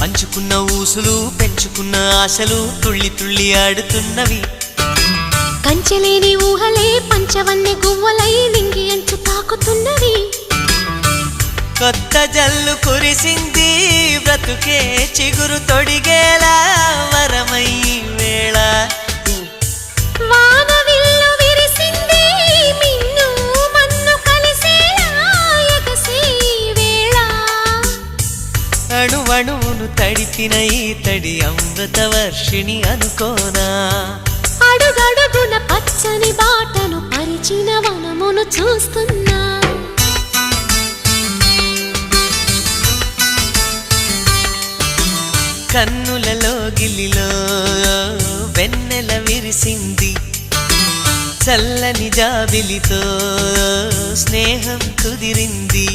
పంచుకున్న ఊసులు పెంచుకున్న ఆశలు తుళ్ళి తుళ్ళి ఆడుతున్నవి. కంచెలేని ఊహలే పంచవన్నె గువ్వలై నింగి అంచు తాకుతున్నవి. కొత్త జల్లు కురిసింది బ్రతుకే చిగురు తొడిగేలా వరమై వేళ. వానవిల్లు విరిసింది మిన్ను మన్ను కలిసేలా ఎగసే వేళ. అణువణువును తడిపిన ఈ తడి అమృత వర్షిణి అనుకోనా. అడుగడుగున పచ్చని బాటను పరిచిన వనమును చూస్తున్నా. కన్నులలో గిల్లిలో వెన్నెల విరిసింది. చల్లని జాబిలితో స్నేహం కుదిరింది.